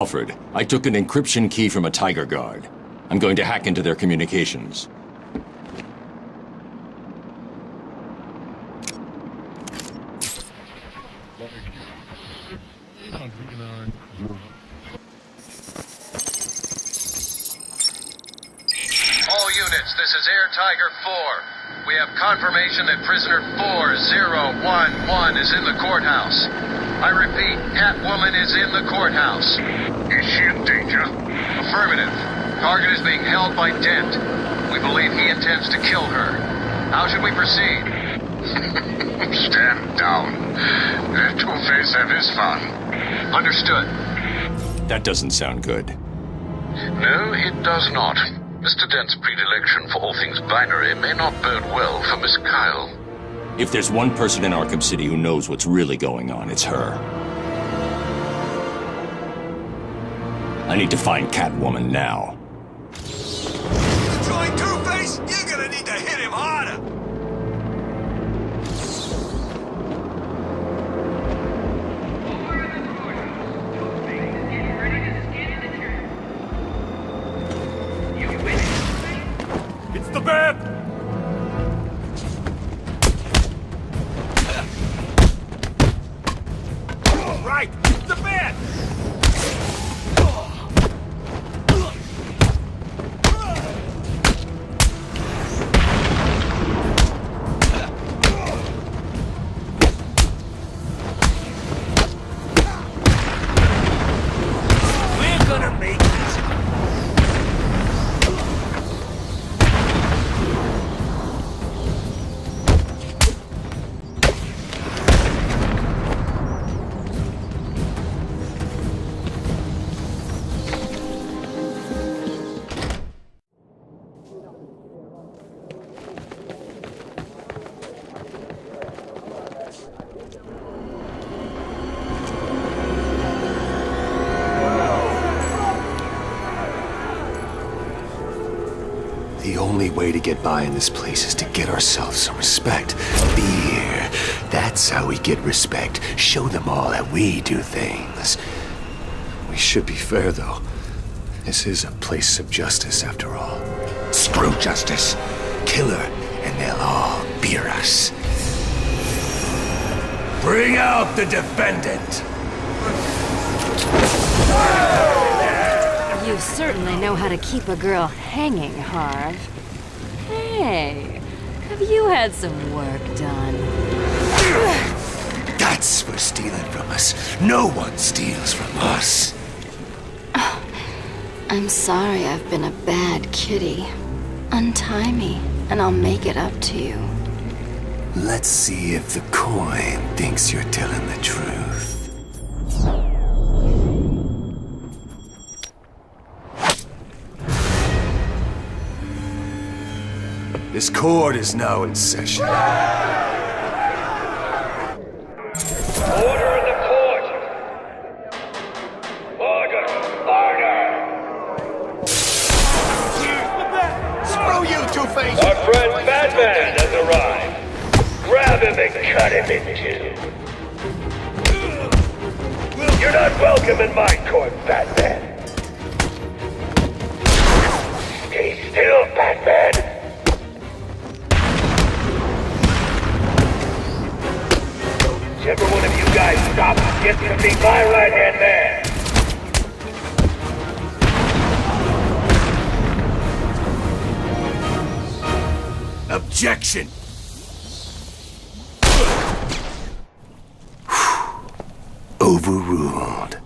Alfred. I took an encryption key from a Tiger Guard. I'm going to hack into their communications. All units, this is Air Tiger 4. We have confirmation that prisoner 4011 is in the courthouse. I repeat, Catwoman is in the courthouse. Is she in danger? Affirmative. Target is being held by Dent. We believe he intends to kill her. How should we proceed? Stand down. Let Two-Face have his fun. Understood. That doesn't sound good. No, it does not. Mr. Dent's predilection for all things binary may not bode well for Miss Kyle. If there's one person in Arkham City who knows what's really going on, it's her. I need to find Catwoman now. To join Two-Face, you're gonna need to hit him harder! It's the bed! Right! The bed! We're gonna make this! The only way to get by in this place is to get ourselves some respect. Fear. That's how we get respect. Show them all that we do things. We should be fair, though. This is a place of justice, after all. Screw justice. Kill her, and they'll all fear us. Bring out the defendant! You certainly know how to keep a girl hanging, Harv. Hey, have you had some work done? That's for stealing from us. No one steals from us. I'm sorry I've been a bad kitty. Untie me, and I'll make it up to you. Let's see if the coin thinks you're telling the truth. This court is now in session. Order in the court! Order! Order! Screw you, Two-Face! Our friend Batman has arrived. Grab him and cut him in two. You're not welcome in my court, Batman. Stay still, Batman. Whichever one of you guys stops gets to be my right-hand man. Objection! Overruled.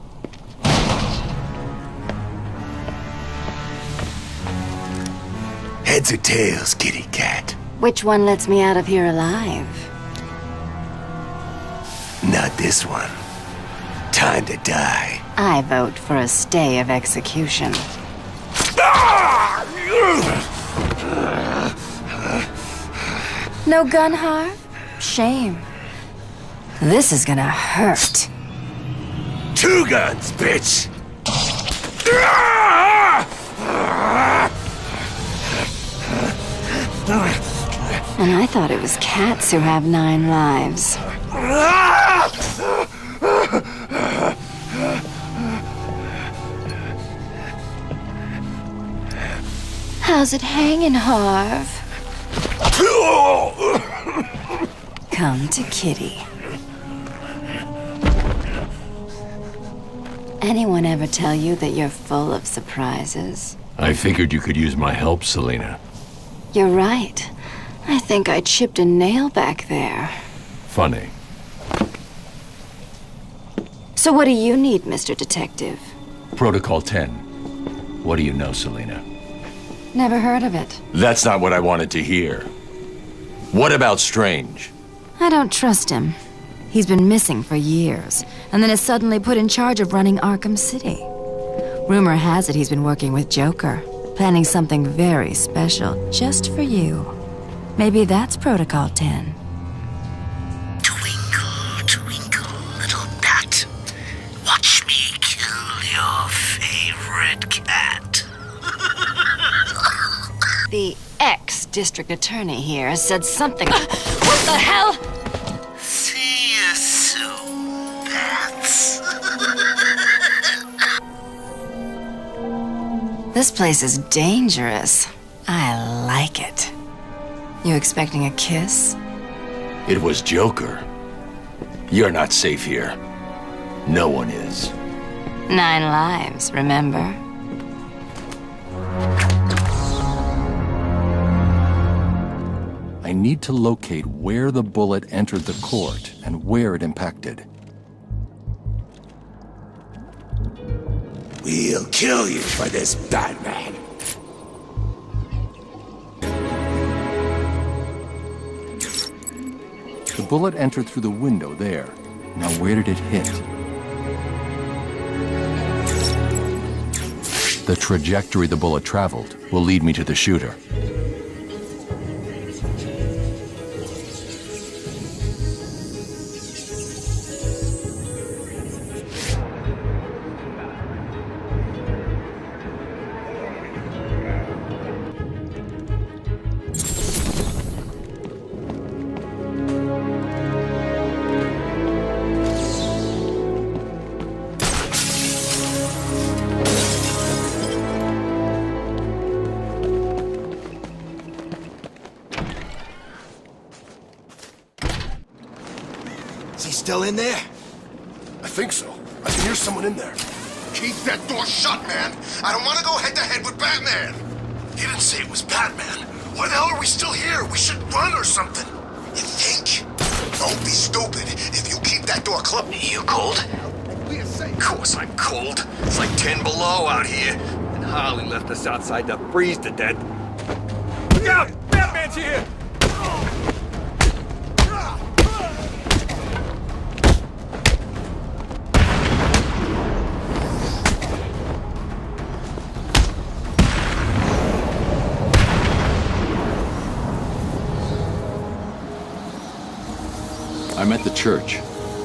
Heads or tails, kitty cat? Which one lets me out of here alive? Not this one. Time to die. I vote for a stay of execution. No gun, Harv? Shame. This is gonna hurt. 2 guns, bitch! And I thought it was cats who have 9 lives. How's it hanging, Harv? Come to Kitty. Anyone ever tell you that you're full of surprises? I figured you could use my help, Selina. You're right. I think I chipped a nail back there. Funny. So what do you need, Mr. Detective? Protocol 10. What do you know, Selina? Never heard of it. That's not what I wanted to hear. What about Strange? I don't trust him. He's been missing for years, and then is suddenly put in charge of running Arkham City. Rumor has it he's been working with Joker, planning something very special just for you. Maybe that's Protocol 10. Twinkle, twinkle, little bat. Watch me kill your favorite cat. The ex-district attorney here said something. What the hell? See you soon, bats. This place is dangerous. I like it. You expecting a kiss? It was Joker. You're not safe here. No one is. 9 lives, remember? I need to locate where the bullet entered the court and where it impacted. We'll kill you for this, Batman. The bullet entered through the window there. Now where did it hit? The trajectory the bullet traveled will lead me to the shooter. Is he still in there? I think so. I can hear someone in there. Keep that door shut, man. I don't want to go head-to-head with Batman. He didn't say it was Batman. Why the hell are we still here? We should run or something. You think? Don't be stupid. If you keep that door closed... You cold? Of course I'm cold. It's like 10 below out here. And Harley left us outside to freeze to death. Look out! Batman's here! I'm at the church.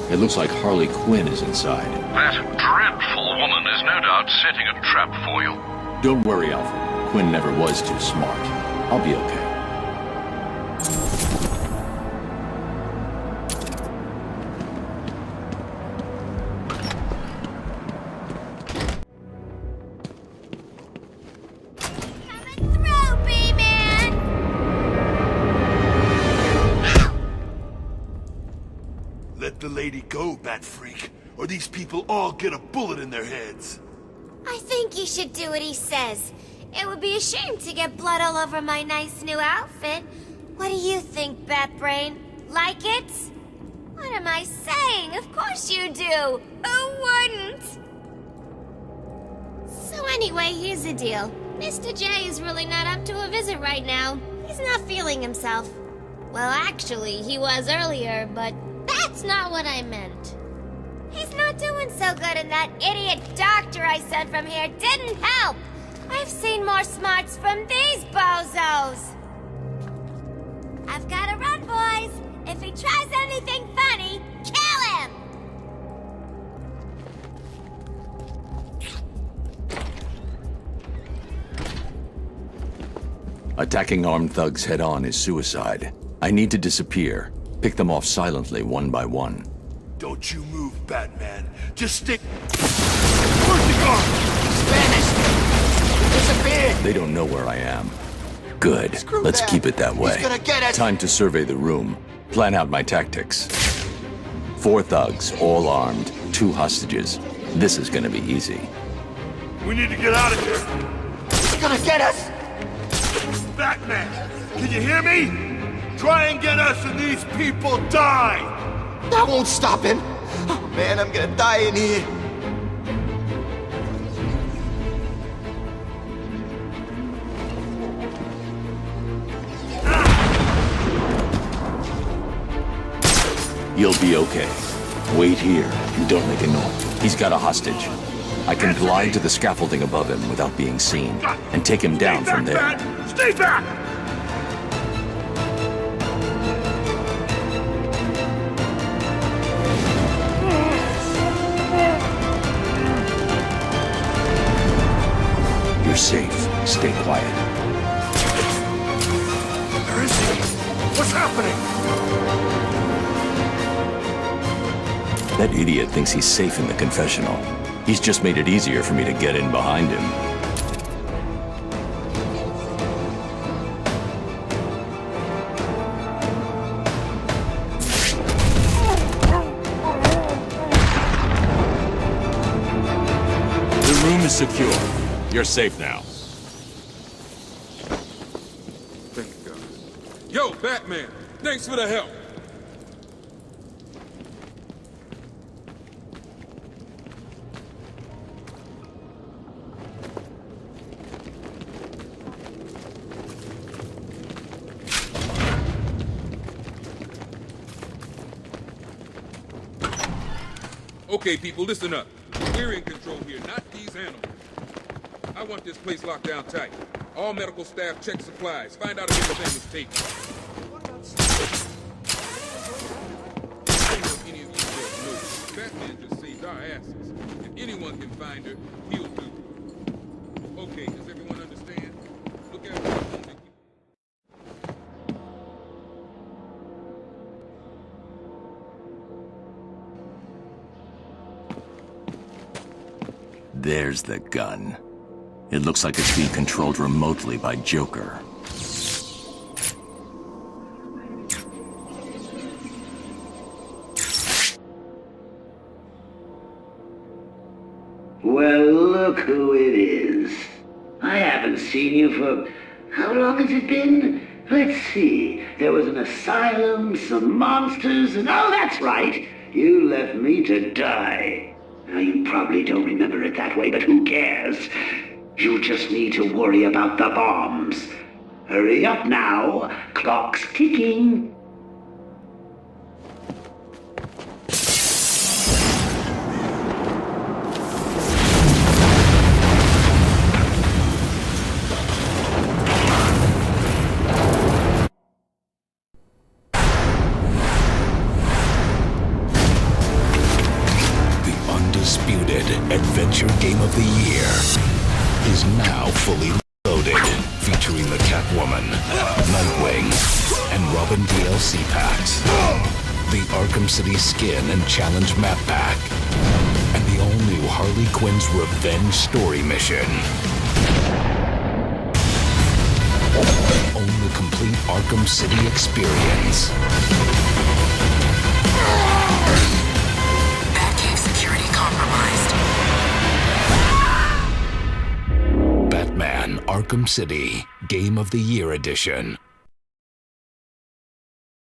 It looks like Harley Quinn is inside. That dreadful woman is no doubt setting a trap for you. Don't worry, Alfred. Quinn never was too smart. I'll be okay. Let the lady go, Bat Freak, or these people all get a bullet in their heads. I think you should do what he says. It would be a shame to get blood all over my nice new outfit. What do you think, Batbrain? Like it? What am I saying? Of course you do! Who wouldn't? So anyway, here's the deal. Mr. J is really not up to a visit right now. He's not feeling himself. Well, actually, he was earlier, but that's not what I meant. He's not doing so good, and that idiot doctor I sent from here didn't help. I've seen more smarts from these bozos. I've gotta run, boys. If he tries anything funny, kill him! Attacking armed thugs head-on is suicide. I need to disappear. Pick them off silently, one by one. Don't you move, Batman. Just stick... Where's he gone? He's vanished. He disappeared. They don't know where I am. Good. Screw Let's that. keep it that way. He's gonna get us. Time to survey the room. Plan out my tactics. 4 thugs, all armed. 2 hostages. This is gonna be easy. We need to get out of here. He's gonna get us. Batman, can you hear me? Try and get us and these people die. That won't stop him. Oh man, I'm gonna die in here. You'll be okay. Wait here and don't make a noise. He's got a hostage. I can glide to the scaffolding above him without being seen and take him down from there. Man. Stay back! You're safe. Stay quiet. Where is he? What's happening? That idiot thinks he's safe in the confessional. He's just made it easier for me to get in behind him. The room is secure. You're safe now. Thank God. Yo, Batman! Thanks for the help! Okay, people, listen up. We're in control here, not these animals. I want this place locked down tight. All medical staff check supplies. Find out if anything was taken. I don't know if any of you guys know. Batman just saved our asses. If anyone can find her, he'll do. Okay, does everyone understand? Look at her. There's the gun. It looks like it's being controlled remotely by Joker. Well, look who it is. I haven't seen you for... How long has it been? Let's see. There was an asylum, some monsters, and... Oh, that's right! You left me to die. Now, you probably don't remember it that way, but who cares? You just need to worry about the bombs. Hurry up now. Clock's ticking. Undisputed Adventure Game of the Year is now fully loaded, featuring the Catwoman, Nightwing, and Robin DLC packs, the Arkham City Skin and Challenge Map Pack, and the all-new Harley Quinn's Revenge Story Mission. Own the complete Arkham City experience. Batman Arkham City Game of the Year Edition.